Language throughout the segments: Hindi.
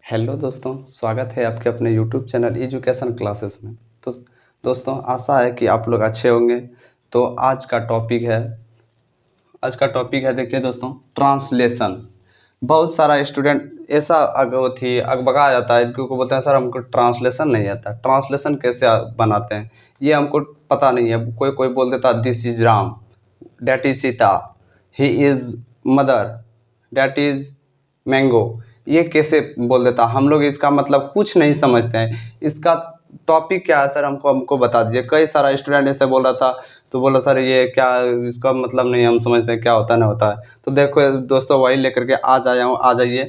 हेलो दोस्तों, स्वागत है आपके अपने यूट्यूब चैनल एजुकेशन क्लासेस में। तो दोस्तों, आशा है कि आप लोग अच्छे होंगे। तो आज का टॉपिक है देखिए दोस्तों, ट्रांसलेशन। बहुत सारा स्टूडेंट ऐसा अगबगा जाता है क्योंकि बोलते हैं सर हमको ट्रांसलेशन नहीं आता। ट्रांसलेशन कैसे बनाते हैं ये हमको पता नहीं है। कोई कोई बोल देता this is Ram, that is Sita, he is mother, that is mango. ये कैसे बोल देता, हम लोग इसका मतलब कुछ नहीं समझते हैं। इसका टॉपिक क्या है सर, हमको बता दीजिए। कई सारा स्टूडेंट ऐसे बोल रहा था, तो बोला सर ये क्या, इसका मतलब नहीं हम समझते हैं क्या होता है नहीं होता है। तो देखो दोस्तों, वही लेकर के आज आया हूँ। आ जाइए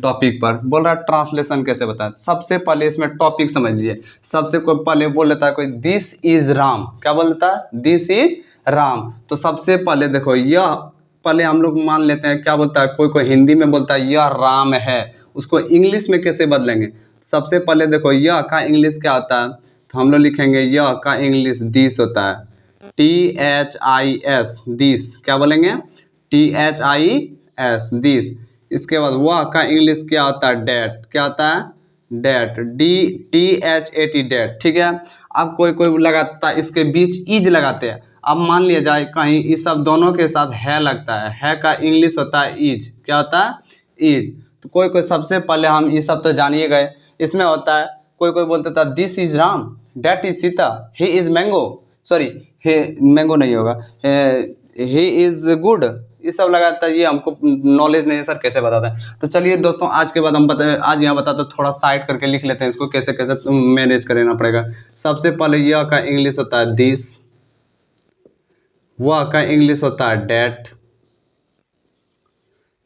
टॉपिक पर। बोल रहा है ट्रांसलेशन कैसे बताएं। सबसे पहले इसमें टॉपिक समझ लीजिए। सबसे कोई पहले बोल लेता है कोई दिस इज राम, क्या बोल लेता है, दिस इज राम। तो सबसे पहले देखो, यह पहले हम लोग मान लेते हैं क्या बोलता है, कोई कोई हिंदी में बोलता है यह राम है, उसको इंग्लिश में कैसे बदलेंगे। सबसे पहले देखो, यह का इंग्लिश क्या होता है, तो हम लोग लिखेंगे यह का इंग्लिश दिस होता है, THIS, दिस। क्या बोलेंगे, THIS, दिस। इसके बाद वह का इंग्लिश क्या होता है, डैट। क्या होता है, डैट, DTHAT, डैट। ठीक है। अब कोई कोई लगाता है इसके बीच इज लगाते हैं। अब मान लिया जाए कहीं इस सब दोनों के साथ है लगता है का इंग्लिश होता है इज। क्या होता है, इज। तो कोई कोई, सबसे पहले हम ये सब तो जानिए गए। इसमें होता है कोई कोई बोलता था this is Ram, that is Sita, he is mango, sorry he mango नहीं होगा, ही इज गुड। ये सब लगाता है। ये हमको नॉलेज नहीं है सर, कैसे बताते हैं। तो चलिए दोस्तों, आज के बाद हम आज यहाँ बताते थोड़ा साइड करके लिख लेते हैं इसको, कैसे कैसे मैनेज करना पड़ेगा। सबसे पहले यह का इंग्लिश होता है दिस, वह का इंग्लिश होता है डैट,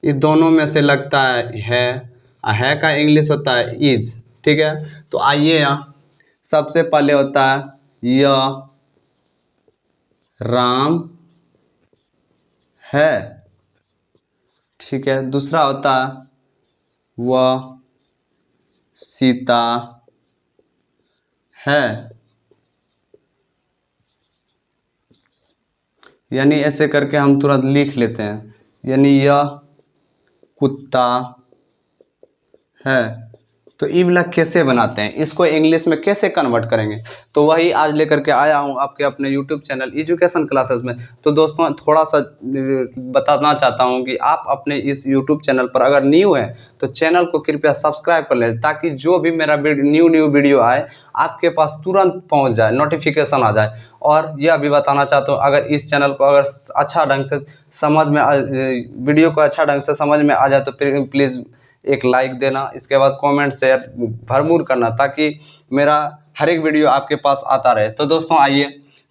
ये दोनों में से लगता है का इंग्लिश होता है इज। ठीक है। तो आइए यहाँ, सबसे पहले होता है यह राम है। ठीक है। दूसरा होता है वह सीता है, यानी ऐसे करके हम तुरंत लिख लेते हैं। यानी यह कुत्ता है। तो ये वाला कैसे बनाते हैं, इसको इंग्लिश में कैसे कन्वर्ट करेंगे, तो वही आज लेकर के आया हूँ आपके अपने यूट्यूब चैनल एजुकेशन क्लासेस में। तो दोस्तों, थोड़ा सा बताना चाहता हूँ कि आप अपने इस यूट्यूब चैनल पर अगर न्यू हैं तो चैनल को कृपया सब्सक्राइब कर लें, ताकि जो भी मेरा न्यू वीडियो आए आपके पास तुरंत पहुँच जाए, नोटिफिकेशन आ जाए। और यह भी बताना चाहता हूँ, अगर इस चैनल को अगर अच्छा ढंग से समझ में वीडियो को अच्छा ढंग से समझ में आ जाए तो प्लीज़ एक लाइक देना। इसके बाद कमेंट शेयर भरपूर करना, ताकि मेरा हर एक वीडियो आपके पास आता रहे। तो दोस्तों आइए,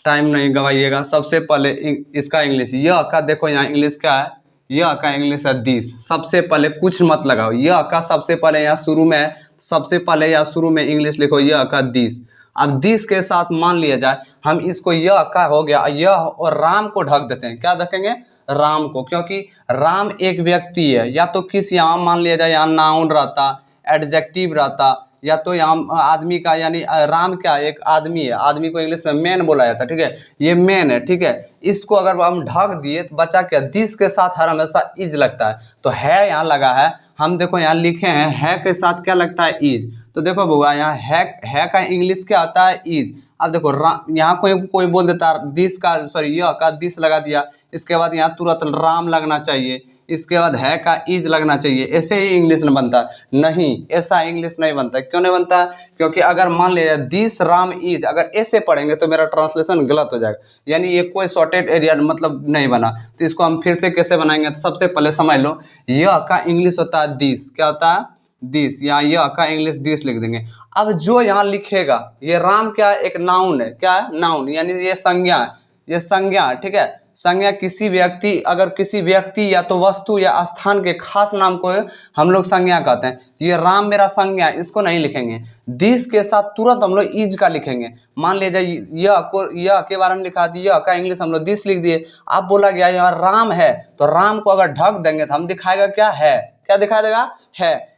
टाइम नहीं गवाइएगा। सबसे पहले इसका इंग्लिश, यह का देखो यहाँ इंग्लिश क्या है, यह का इंग्लिश है दिस। सबसे पहले कुछ मत लगाओ, यह का सबसे पहले यहाँ शुरू में है, सबसे पहले यहाँ शुरू में इंग्लिश लिखो यह का दिस। अब दिस के साथ मान लिया जाए हम इसको, यह का हो गया यह, और राम को ढक देते हैं। क्या रखेंगे, राम को, क्योंकि राम एक व्यक्ति है। या तो किस, यहाँ मान लिया जाए यहाँ नाउन रहता, एडजेक्टिव रहता, या तो यहाँ आदमी का, यानी राम क्या एक आदमी है, आदमी को इंग्लिश में मैन बोला जाता है। ठीक है, ये मैन है। ठीक है, इसको अगर हम ढक दिए तो बचा क्या, दिस के साथ हर हमेशा इज लगता है। तो है यहाँ लगा है, हम देखो यहाँ लिखे हैं है के साथ क्या लगता है, इज। तो देखो बुआ, यहाँ है का इंग्लिश क्या आता है, इज। अब देखो यहाँ कोई कोई बोल देता दिस का, सॉरी यह का दिस लगा दिया, इसके बाद यहाँ तुरंत राम लगना चाहिए, इसके बाद है का इज लगना चाहिए, ऐसे ही इंग्लिश में बनता है। नहीं, ऐसा इंग्लिश नहीं बनता। क्यों नहीं बनता, क्योंकि अगर मान लिया दिस राम इज, अगर ऐसे पढ़ेंगे तो मेरा ट्रांसलेशन गलत हो जाएगा, यानी ये कोई शॉर्टेड एरिया मतलब नहीं बना। तो इसको हम फिर से कैसे बनाएंगे, तो सबसे पहले समझ लो, यह का इंग्लिश होता है दिस। क्या होता है, दिस। यहाँ यह का इंग्लिश दिस लिख देंगे। अब जो यहाँ लिखेगा, ये राम क्या है, एक नाउन है। क्या है, नाउन, यानी ये संज्ञा है, ये संज्ञा है। ठीक है, संज्ञा किसी व्यक्ति, अगर किसी व्यक्ति या तो वस्तु या स्थान के खास नाम को हम लोग संज्ञा कहते हैं। तो ये राम मेरा संज्ञा है, इसको नहीं लिखेंगे। दिस के साथ तुरंत हम लोग इज का लिखेंगे। मान लीजिए यह के बारे में लिखा दिया, का इंग्लिश हम लोग दिस लिख दिए। अब बोला गया यहाँ राम है, तो राम को अगर ढक देंगे तो हम दिखाएगा क्या है, क्या दिखाई देगा,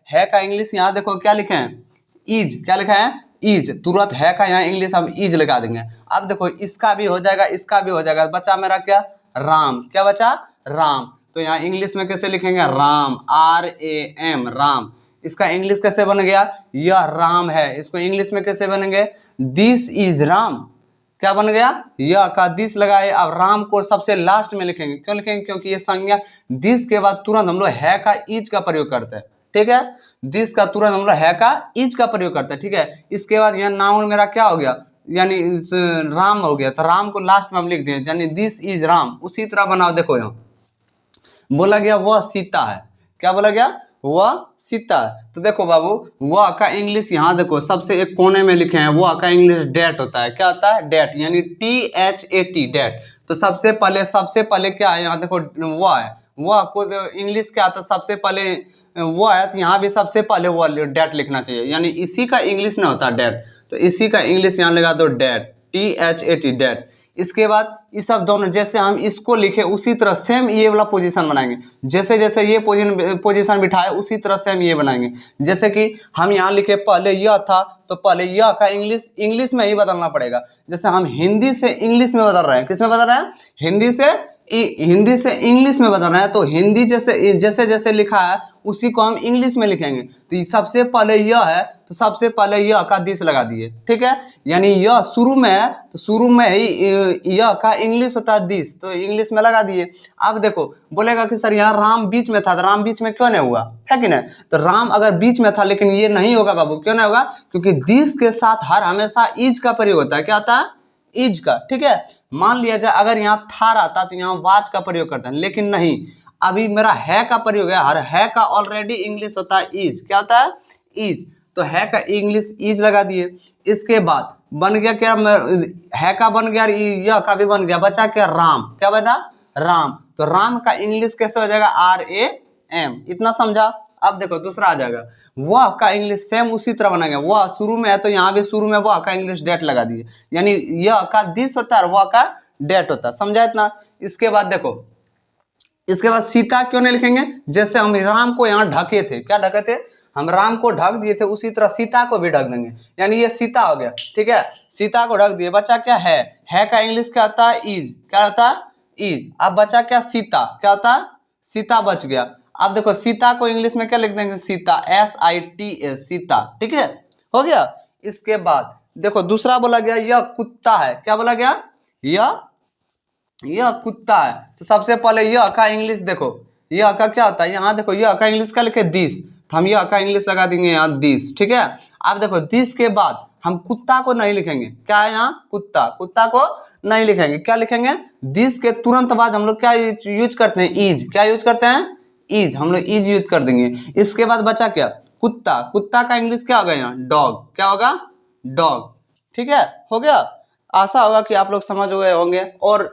है का इंग्लिश यहाँ देखो क्या लिखे हैं, इज। क्या लिखा है, इज। तुरंत है का यहाँ इंग्लिश हम इज लगा देंगे। अब देखो इसका भी हो जाएगा, इसका भी हो जाएगा, बचा मेरा क्या, राम। क्या बचा, राम। तो यहाँ इंग्लिश में कैसे लिखेंगे, राम, RAM, राम। इसका इंग्लिश कैसे बन गया, यह राम है। इसको इंग्लिश में कैसे बनेंगे, दिस इज राम। क्या बन गया, यह का दिस लगाए, अब राम को सबसे लास्ट में लिखेंगे। क्यों लिखेंगे, क्योंकि ये संज्ञा दिस के बाद तुरंत हम लोग है का इज का प्रयोग करते हैं। ठीक है, दिस का तुरंत हम लोग है का इज का प्रयोग करते हैं। ठीक है, इसके बाद यहाँ नाउन मेरा क्या हो गया, यानी राम हो गया, तो राम को लास्ट में हम लिख दिए, यानी दिस इज राम। उसी तरह बनाओ, देखो यहाँ बोला गया वह सीता है। क्या बोला गया, वह सीता है। तो देखो बाबू, वह का इंग्लिश यहाँ देखो सबसे एक कोने में लिखे हैं, वह का इंग्लिश डेट होता है। क्या होता है, डेट, यानी THAT, डेट। तो सबसे पहले क्या है, यहाँ देखो वह है, वह को इंग्लिश क्या आता है, सबसे पहले वह है, तो यहाँ भी सबसे पहले वह डेट लिखना चाहिए, यानी इसी का इंग्लिश में होता है डेट। तो इसी का इंग्लिश यहाँ लगा दो डेट, THAT, डेट। इसके बाद ये सब दोनों जैसे हम इसको लिखे उसी तरह सेम ये वाला पोजीशन बनाएंगे। जैसे जैसे ये पोजीशन बिठाए उसी तरह सेम ये बनाएंगे। जैसे कि हम यहाँ लिखे पहले यह था, तो पहले यह का इंग्लिश में ही बदलना पड़ेगा। जैसे हम हिंदी से इंग्लिश में बदल रहे हैं, किस में बदल रहे हैं, हिंदी से इंग्लिश में बदल रहे हैं। तो हिंदी जैसे जैसे लिखा है उसी को हम इंग्लिश में लिखेंगे। तो सबसे पहले यह है, तो सबसे पहले यह का दिस लगा दिए। ठीक है, यानी यह शुरू में है, तो शुरू में ही यह का इंग्लिश होता है दिस, तो इंग्लिश में लगा दिए। अब देखो बोलेगा कि सर यहाँ राम बीच में था, तो राम बीच में क्यों नहीं हुआ, है कि नहीं। तो राम अगर बीच में था, लेकिन ये नहीं होगा बाबू। क्यों नहीं होगा, क्योंकि दिस के साथ हर हमेशा इज का प्रयोग होता है। क्या होता है, इज का। ठीक है, मान लिया जाए अगर यहाँ था रहता तो यहाँ वाज का प्रयोग करते हैं, लेकिन नहीं, अभी मेरा है का प्रयोग है। हर है का ऑलरेडी इंग्लिश होता है इज। क्या होता है, इज। तो है का इंग्लिश इज लगा दिए। इसके बाद बन गया क्या, है का बन गया, यह का भी बन गया, बचा क्या, राम। क्या बचा, राम। तो राम का इंग्लिश कैसे हो जाएगा, RAM। इतना समझा। अब देखो दूसरा आ जाएगा, वह का इंग्लिश सेम उसी तरह बनाएंगे। वह शुरू में है, तो यहाँ भी शुरू में वह का इंग्लिश डेट लगा दिए, यानी यह का दिस होता है और वह का डेट होता है। समझा इतना। इसके बाद देखो, इसके बाद सीता क्यों नहीं लिखेंगे, जैसे हम राम को यहाँ ढके थे, क्या ढके थे, हम राम को ढक दिए थे, उसी तरह सीता को भी ढक देंगे, यानी ये सीता हो गया। ठीक है, सीता को ढक दिए, बचा क्या है का इंग्लिश क्या होता है, इज। क्या होता है, इज। अब बचा क्या, सीता। क्या होता है, सीता बच गया। अब देखो सीता को इंग्लिश में क्या लिख देंगे, सीता, SITA, सीता। ठीक है, हो गया। इसके बाद देखो दूसरा बोला गया यह कुत्ता है। क्या बोला गया, यह कुत्ता है। तो सबसे पहले यह का इंग्लिश देखो, यह का क्या होता है, यहाँ देखो यह का इंग्लिश क्या लिखे, दिस। तो हम यह का इंग्लिश लगा देंगे यहाँ दिस। ठीक है, अब देखो दिस के बाद हम कुत्ता को नहीं लिखेंगे। क्या है यहाँ, कुत्ता को नहीं लिखेंगे। क्या लिखेंगे, दिस के तुरंत बाद हम लोग क्या यूज करते हैं, इज। क्या यूज करते हैं, इज। हम लोग इज यूज कर देंगे। इसके बाद बचा क्या, कुत्ता का इंग्लिश क्या होगा यहाँ, डॉग। क्या होगा, डॉग। ठीक है, हो गया। आशा होगा कि आप लोग समझ गए होंगे। और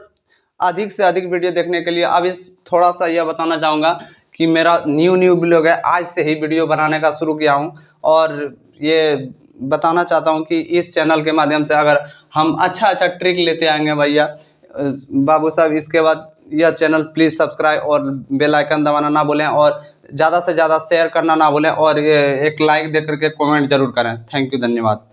अधिक से अधिक वीडियो देखने के लिए अब इस थोड़ा सा यह बताना चाहूँगा कि मेरा न्यू ब्लॉग है, आज से ही वीडियो बनाने का शुरू किया हूँ। और ये बताना चाहता हूँ कि इस चैनल के माध्यम से अगर हम अच्छा ट्रिक लेते आएंगे भैया बाबू साहब, इसके बाद यह चैनल प्लीज़ सब्सक्राइब और बेल आइकन दबाना ना भूलें, और ज़्यादा से ज़्यादा शेयर करना ना भूलें, और एक लाइक दे करके कमेंट जरूर करें। थैंक यू, धन्यवाद।